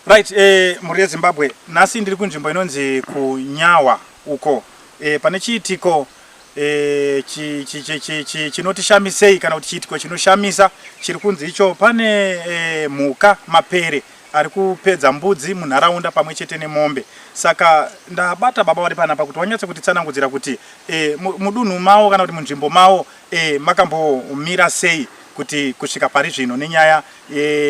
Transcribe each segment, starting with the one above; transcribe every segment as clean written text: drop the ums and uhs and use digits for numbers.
Right, muri Zimbabwe nasi ndiri kunzvimbo inonzi kunyawa uko pane chiitiko chinotishamisei kana kuti chiitiko chinoshamisa chiri kunzi icho pane mhuka mapere ari kupedza mbudzi munharaunda pamwe chete nemombe. Saka ndabata baba vari panapa kuti wanyatse kutitsanangudzira kuti mudunhu mawo kana kuti munzvimbo mawo makambomira sei kuti kusvika pari zvino nenyaya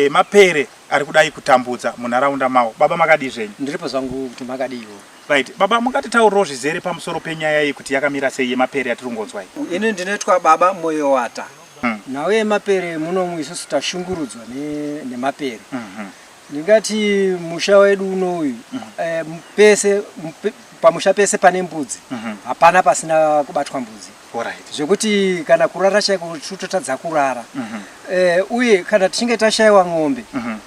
mapere ari kudai kutambudza munharaunda mawo. Baba makadi zvenyu? Ndiripo zvangu kuti makadiwo. Right, baba mukatitaurirawo zvizere pamusoro penyaya iyi kuti yakamira sei yemapere yatiri kungonzwa iyi? Ini ndinoitwa baba moyo wata. Nawe mapere muno isusu tashungurudzwa nemapere. Ndingati musha wedu unoyu pese pamusha pese pane mbudzi hapana pasina kubatwa mbudzi. Alright. Zvekuti kana kurara chaiko tutotadza kurara. Uye kana tichinge tashaiwa ng'ombe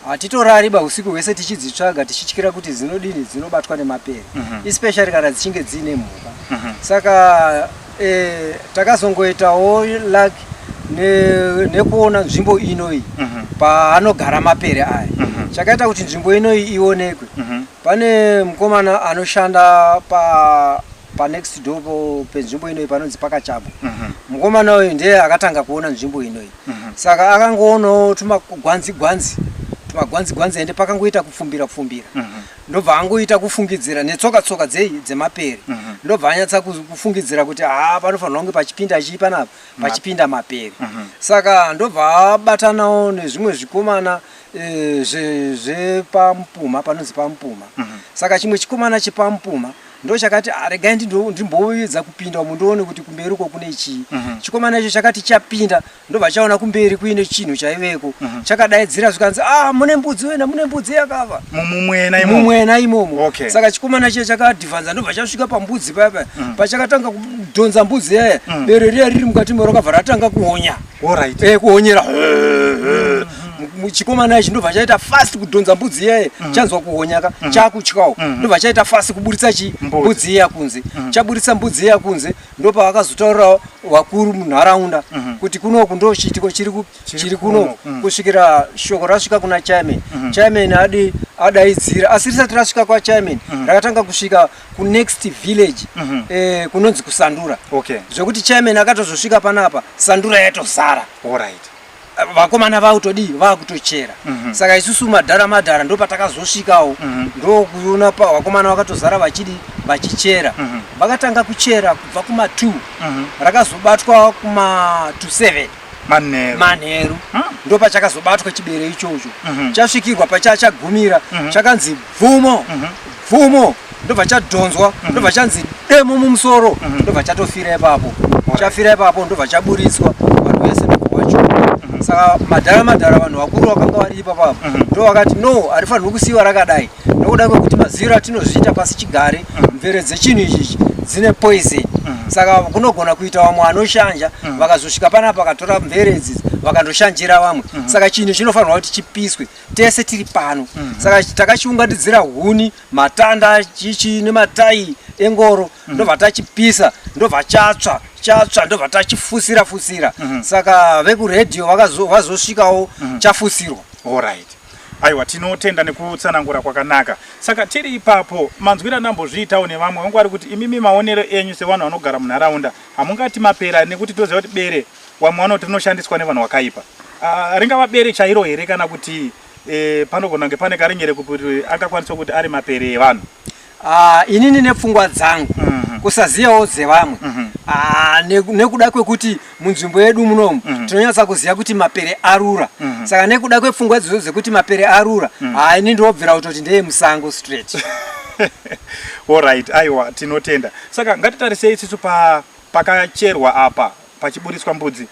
hatitorari usiku hwese tichidzitsvaga tichityira kuti zinodini dzinobatwa nemapere, especially kana dzichinge dzine mhuka. Saka takazongoitawo luck nekuona nzvimbo inoyi paanogara mapere aya. Chakaita kuti nzvimbo inoyi ionekwe, pane mukomana anoshanda pa next door penzvimbo inoyi panonzi Pakachabo. Mukomana uyu ndiye akatanga kuona nzvimbo inoyi. Saka akangoonawo tumagwanzi ende pakangoita kufumbira. Ndobva angoita kufungidzira netsoka dzemapere. Ndobva anyatsa kufungidzira kuti panofanirwa kunge pachipinda chii panapa, pachipinda mapere. Saka ndobva abatanawo nezvimwe zvikomana zvepaMupuma, panonzi paMupuma. Saka chimwe chikomana chepaMupuma ndo chakati regai ndimboedza kupinda mundoone kuti kumberi uko kune chii. Chikomana icho chakati chapinda ndobva chaona kumberi kuine chinhu chaiveko. Chakadaidzira zvikanzi mune mbudzi wena, mune mbudzi yakafa mumwena imomo. Okay. Saka chikomana icho chakadhivhanza ndobva chasvika pambudzi paya pachakatanga kudhonza mbudzi yaya, bere riya riri mukati mero rakabva ratanga kuhonya. Alright. Kuhonyera chikomana ichi ndobva chaita fast kudhonza mbudzi yaya, chanzwa kuhonyaka chakutyawo ndobva chaita fast kuburitsa mbudzi iya kunze. Chaburitsa mbudzi iya kunze ndopa akazotaurira wakuru munharaunda kuti kunoku ndo chiitiko chiri kuno kusvikira shoko rasvika kuna chairman. Chairman adaidzira, asi risati rasvika kwa chairman rakatanga kusvika ku next village kunonzi kusandura. Zvekuti chairman akatozosvika panapa sandura yatozara. Alright. Vakomana vakutochera. Saka isusu madhara ndo patakazosvikawo ndokuona vakomana vakatozara vachichera. Vakatanga kuchera kubva kuma2 rakazobatwa kuma7 manheru. Ndo pachakazobatwa chibere ichocho. Chasvikirwa pachagumira chakanzi bvumo ndobva chadhonzwa, ndobva chanzi demo mumusoro, ndobva chatofira ipapo. Chafira ipapo ndobva chaburitswa vanhu vese ndobvacho. Saka madhara vanhu vakuru vakanga vari ipapo ndo vakati no, harifanirwi kusiiwa rakadai nokuda kwekuti maziro atinozviita pasi chigare mvere dzechinhu ichi dzine poison. Saka kunogona kuita vamwe anoshanja vakazosvika panapa vakatora mvere idzi vakandoshanjira vamwe. Saka chinhu chinofanirwa kuti chipiswe tese tiri pano. Saka takachiunganidzira huni, matanda, chichi nematai engoro ndobva tachipisa, ndobva chatsva ndobva tachifusira. Saka vekuredhiyo vazosvikawo chafusirwa. Alright. Aiwa, tinotenda nekutsanangura kwakanaka. Saka tiri ipapo manzwira ndambozviitawo nevamwe vangu vari kuti imimi maonero enyu sevanhu vanogara munharaunda hamungati mapera nekuti toziva kuti bere vamwe vanoti rinoshandiswa nevanhu vakaipa. Ringava bere chairo here kana kuti panogona kunge pane karenyere kuti angakwanisa kuti ari mapere evanhu? Inini nepfungwa dzangu kusaziyawo dzevamwe nekuda kwekuti munzvimbo yedu munomu tinonyatsa kuziva kuti mapere arura. Saka nekuda kwepfungwa idzodzo dzekuti mapere arura ini ndinobvira kutoti ndeye musango straight. Alright, aiwa, tinotenda. Saka ngatitarisei isusu pakacherwa apa pachiburitswa mbudzi.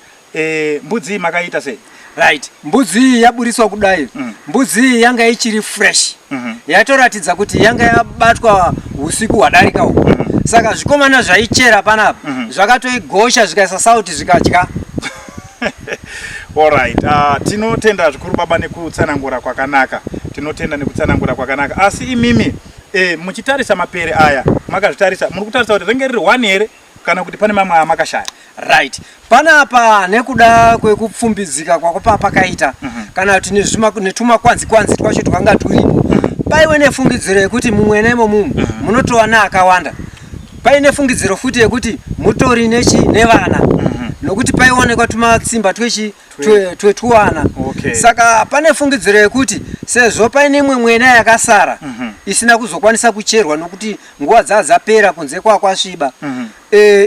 Mbudzi makaita sei? Right, mbudzi iyi yaburiswa kudai. Mbudzi iyi yanga ichiri fresh. Yatoratidza kuti yanga yabatwa usiku hwadarikawo. Saka zvikomana zvaichera panapa zvakatoigosha zvikaisa sauti zvikadya. Alright, tinotenda zvikuru baba nekutsanangura kwakanaka. Asi imimi muchitarisa mapere aya makazvitarisa, muri kutarisa kuti ringe riri 1 here kana kuti pane mamwe amakashaya? Right. Panapa nekuda kwekupfumbidzika kwako pakaita kana kuti netuma kwanzi twacho twanga turipo paiwe nefungidziro yekuti mumwena imomo munotowana akawanda. Paine fungidziro futi yekuti mutori nevana nokuti paionekwa tumatsimba twetuwana. Saka pane fungidziro yekuti sezvo paine imwe mwena yakasara isina kuzokwanisa kucherwa nokuti nguva dzapera kunze kwasviba,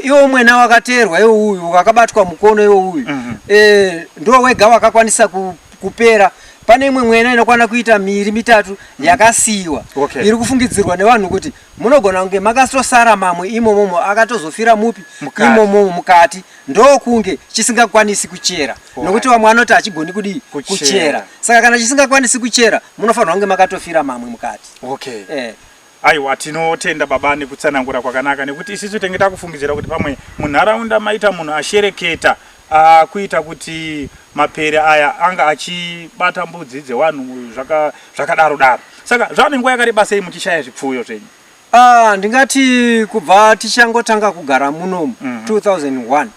iwo mwena wakateerwa iwo uyu wakabatwa mukono iwo uyu ndo wega wakakwanisa kupera. Pane imwe mwena inokwana kuita 2-3 yakasiiwa. Iri kufungidzirwa nevanhu kuti munogona kunge makatosara mamwe imomomo akatozofira mupi imomomo mukati ndokunge chisingakwanisi kuchera nokuti vamwe anoti achigoni kudi kuchera. Saka kana chisingakwanisi kuchera munofanirwa kunge makatofira mamwe mukati. Aiwa, tinotenda baba nekutsanangura kwakanaka nekuti isusu tenge kufungidzira kuti pamwe munharaunda maita munhu ashereketa kuita kuti Mapere aya anga achibata mbudzi dzevanhu zvakadaro. Saka zvane nguva yakareba sei muchishaya zvipfuyo zvenyu? Ndingati kubva tichangotanga kugara munomu 2001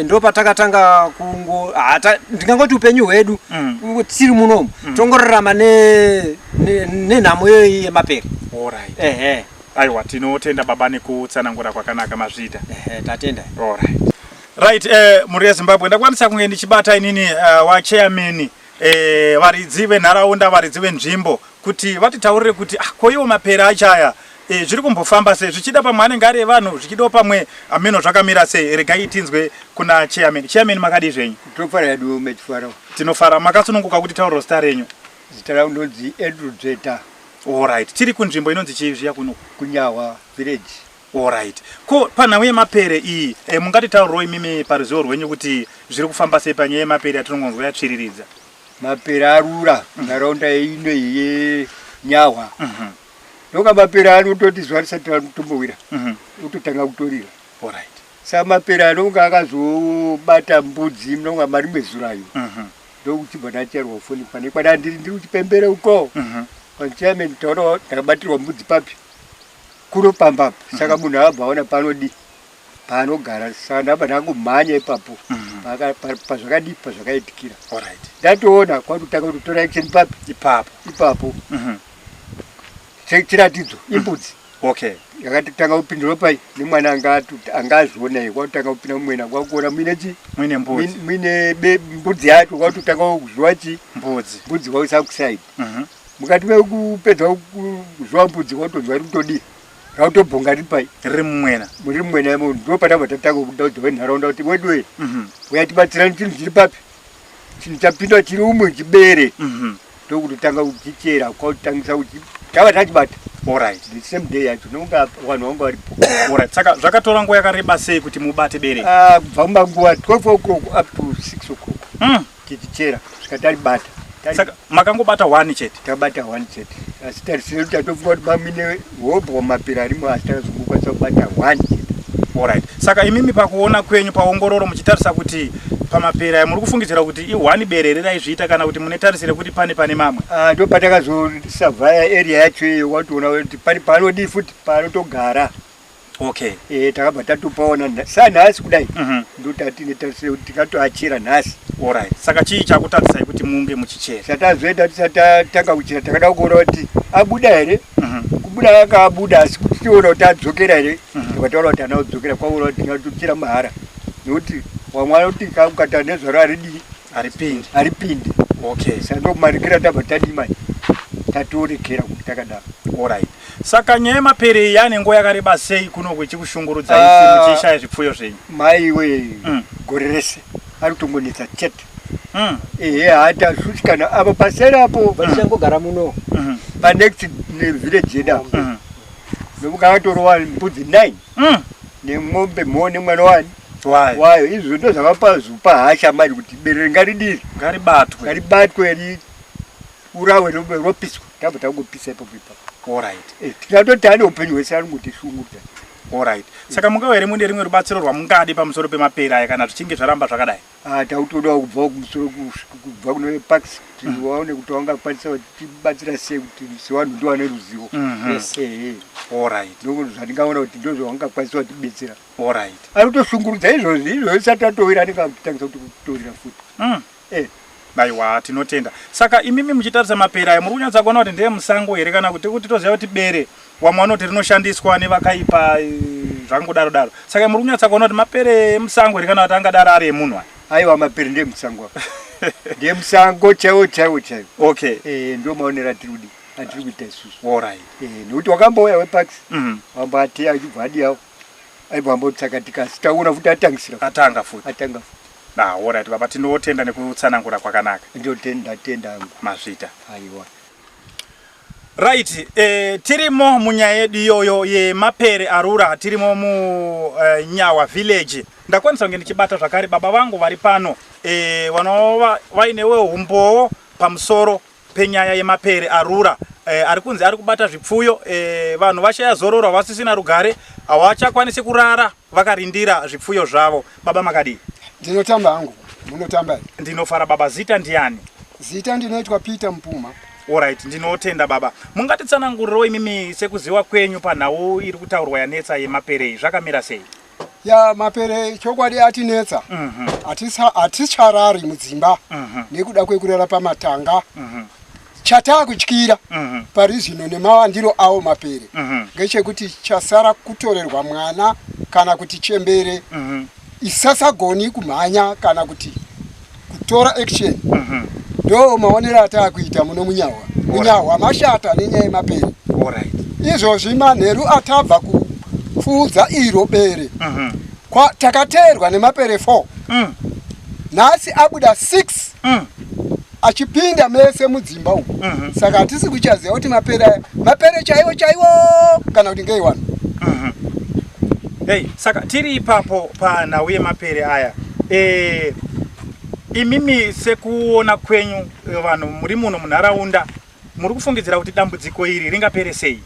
ndo patakatanga ndingangoti upenyu hwedu tiri munomu tongorarama nenhamo iyoyi yeMapere. Aiwa, tinotenda baba nekutsanangura kwakanaka mazvita. Tatenda. Right, muri yeZimbabwe ndakwanisa kunge ndichibata inini wachairman varidzi venharaunda, varidzi venzvimbo kuti vatitaurire kuti koiwo Mapere achaya zviri kumbofamba sei, zvichida pamwe anenge ari evanhu, zvichidawo pamwe ameno zvakamira sei. Regai tinzwe kuna chairman. Chairman, makadi zvenyu? Tofara yedu mechifara. Tinofara. Makasununguka kuti tauro zita renyu? Zita rangu ndonzi Edrudzeta. Alright. Tiri kunzvimbo inonzi chii zviya kuno? Kunyawa village. Alright. Ko panhau yeMapere iyi mungatitaurirewo imimi paruzivo rwenyu kuti zviri kufamba sei panyaya yeMapere yatinongonzwa yatsviriridza? Mapere arura nharaunda ino yeNyawa. Ndoka Mapere anototi zuva risati ratombowira utotanga kutorira. Alright. Saka Mapere anonga akazobata mbudzi munonga mari mwezurayo ndokuchibva ndacherwa foni pane kwana ndiri kuchipembere uko. Chairman, taura takabatirwa mbudzi papi kuno pamba. Saka munhu abvaona panodi paanogara. Saka ndabva ndangomhanya ipapo pazvakaitikira. Ndatoona kwatotanga kutora action papi ipapo chiratidzo imbudzi. Yakatotanga kupindura pai nemwana angazviona kwatotanga kupinda mumwena kwakuona muine mbudzi yacho kwatotanga kuzviwa mbudzi kwaisa kusaidi. Mukati mekupedza kuzviwa mbudzi kwatonzwa rikutodii rautobhonga riri pai riri mumwena imo. Ndo patabva tatanga kudaudza venharaunda kuti wedu uyatibatsirani chinhu chiri papi, chinhu chapinda chiri umwe chibere ndokutotanga kuchichera kwakutangisa tava tachibata. The same day yacho nonga vanhu vanga varipo. Saka zvakatora nguva yakareba sei kuti mubate bere? Kubva mumanguva 12 o'clock up to 6 o'clock tichichera svikati taribata. Saka makangobata 1 chete? Tabata 1 chete. Asi tarisire kuti tatofunga kuti pamine hobho waMapere arimo asi takazongokwanisa kubata 1 chete. Alright. Saka imimi pakuona kwenyu paongororo muchitarisa kuti paMapere aya muri kufungidzira kuti i1 bere riraizviita kana kuti munetarisire kuti pane mamwe? Ndo patakazosavhaya area yacho iyo watoona kuti pane panodi futi panotogara. Takabva tatopaona sanhasi kudai ndotati netarisire kuti tikatoachira nhasi. Alright. Saka chii chakutarisai kuti munge muchichera? Satazoenda tisati tatanga kuchera takada kuona kuti abuda here. Kubuda akabuda asi kuti tiona kuti adzokera here. Tikataura kuti ana kudzokera kwaona kuti ngatochera mahara nokuti wamwe anoti ukata nezvaro haripindi. Saka ndokumarikira tabva tadima tatorekera kuti takadaro. Alright. Saka nyaya yeMapere iyi yane nguva yakareba sei kuno kuchikushungurudza isi muchishaya zvipfuyo zvenyu? Maiwe gore rese ari kutongonetsa chete. Hata shushikana apa pasera apo vachangogara muno panext nevillage yedu apo nomukavatorova mbudzi 9 nemwombe mhone mwana wayo. Izvo ndo zvakapazupa hasha mari kuti bere ngaridiri ngaribatwe urawe ropiswa. Tabva tangopisa ipapo tikatoti ane upenyu hwese ari kutishungurudza. Alright. Saka mungawa here mune rimwe rubatsiro rwamungadi pamusoro peMapere aya kana zvichinge zvaramba zvakadai? Tautoda kubva kumusoro kubva kune parks kuti vaone kuti vangakwanisa kutibatsira sei kuti sevanhu ndovane ruzivo. Alright. Ndozvandingaona kuti ndozvavangakwanisa kutibetsera. Alright. Ari kutoshungurudza izvozvi isati atowira anenge akutangisa kuti kutorira futi. Aiwa, tinotenda. Saka imimi muchitarisa mapere aya muri kunyatsa kuona kuti ndiye musango here kana kuti toziva kuti bere wamwana kuti rinoshandiswa nevakaipa zvangodaro daro. Saka muri kunyatsa kuona kuti mapere musango here kana kuti angadaro ari emunhu. Aiwa, mapere ndiye musango. Ndiye musango chaiwo. Okay. Ndio maonera tirudi. Atiri kuita isusu. Alright. Nekuti wakambouya wepax. Wambati achibvadi yawo. Aibvambotsakatika sitaona futi atanga futi. Alright, baba tinotenda nekutsanangura kwakanaka. Ndotenda mazvita. Aiwa. Right, tirimo munyaya yedu iyoyo yeMapere arura, tirimo Nyawa village. Ndakwanisa kunge ndichibata zvakare baba vangu vari pano vanova vainewo umbowo pamusoro penyaya yeMapere arura. Ari kunzi ari kubata zvipfuyo, vanhu vashaya zororo vasisina rugare, havachakwanisi kurara vakarindira zvipfuyo zvavo. Baba makadi? Ndinotamba hangu. Munotamba? Ndinofara baba. Zita ndiani? Zita ndinoitwa Peter Mpuma. Alright, ndinotenda baba. Mungatitsanangurirewo imimi sekuziva kwenyu panhau iri kutaurwa yanetsa yeMapere zvakamira sei? Ya Mapere chokwadi atinetsa. Aticharari mudzimba nekuda kwekurara pamatanga. Chatakutyira pari zvino nemawandiro awo Mapere ngechekuti chasara kutorerwa mwana kana kuti chembere isasagoni kumhanya kana kuti kutora action. Ndo maonera atakuita muno munyawa mashata nenyaya yeMapere. Alright. Izvozvi manheru atabva kufuudza iro bere takateerwa neMapere 4 nhasi abuda 6 achipinda mese mudzimba umu. Saka hatisi kuchaziva kuti Mapere chaiwo kana kuti ngei wanu. Hey, saka tiri ipapo panhau yeMapere aya, imimi sekuona kwenyu vanhu muri muno munharaunda muri kufungidzira kuti dambudziko iri ringapere sei?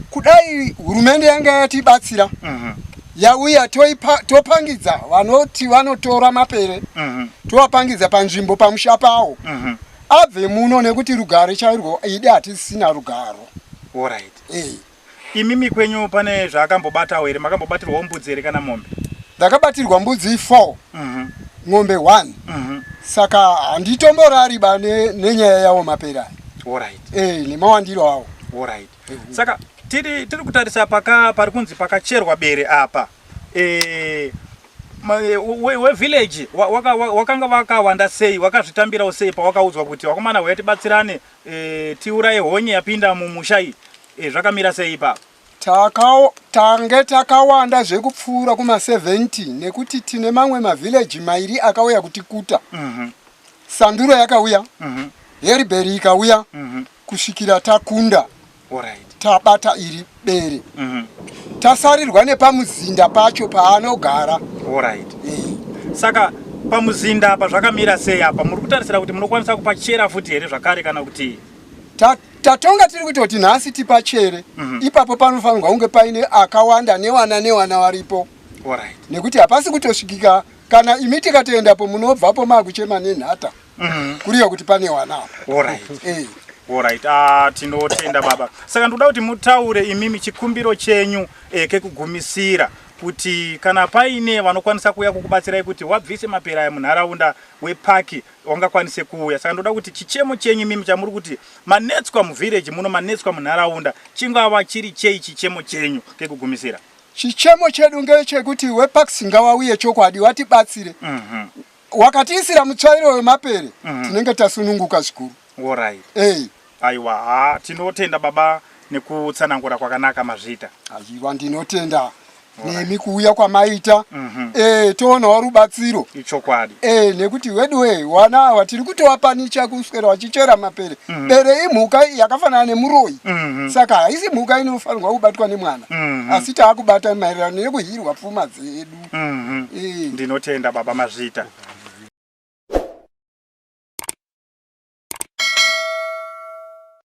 Kudai hurumende yanga yatibatsira yauya topangidza vanoti vanotora Mapere tovapangidza panzvimbo pamusha pawo abve muno nekuti rugare chairwo ide hatisina rugaro. Alright. Imimi kwenyu pane zvakambobatawo here? Makambobatirwawo mbudzi here kana mombe? Ndakabatirwa mbudzi 4 ng'ombe 1. Saka handitomborariba nenyaya yawo Mapere aya. Alright. Nemawandiro awo. Alright. Saka tiri kutarisa pari kunzi pakacherwa bere apa. Village wakanga vakawanda sei, wakazvitambirawo sei pawakaudzwa kuti wakomana uya tibatsirane tiuraye honye yapinda mumusha iyi? Zvakamira sei ipapo? Tange takawanda zvekupfuura kuma70 nekuti tine mamwe mavillage mairi akauya kutikuta. Sanduro yakauya, Heriberi ikauya, kusvikira takunda. Tabata iri bere. Tasarirwa nepamuzinda pacho paanogara. Saka pamuzinda apa zvakamira sei apa? Muri kutarisira kuti munokwanisa kupachera futi here zvakare kana kuti? Tatonga tiri kutoti nhasi tipachere. Ipapo panofanirwa kunge paine akawanda newana varipo. Nekuti hapasi kutosvikika kana imi tikatoendapo munobvapo makuchema nenhata kuriya kuti pane wana. Alright, tinotenda baba. Saka ndoda kuti mutaure imimi chikumbiro chenyu kekugumisira kuti kana paine vanokwanisa kuuya kukubatsirai kuti wabvise Mapere aya munharaunda wepaki wangakwanise kuuya. Saka ndoda kuti chichemo chenyu imimi chamuri kuti manetswa muvillage muno, manetswa munharaunda, chingava chiri chei chichemo chenyu kekugumisira? Chichemo chedu ngechekuti wepax ngawauye chokwadi watibatsire. Wakatiisira mutsvairo weMapere tinenge tasununguka zvikuru. Alright. Aiwa, tinotenda baba nekutsanangura kwakanaka mazvita. Aiwa, ndinotenda nemi kuuya kwamaita. Toonawo rubatsiro. Ichokwadi. Nekuti wedu wana ava tiri kutovapanicha kuswera vachichera Mapere. Bere imhuka yakafanana nemuroyi. Saka haisi mhuka inofanirwa kubatwa nemwana. Asi taakubata maererano nekuhirwa pfuma dzedu. Ndinotenda baba mazvita.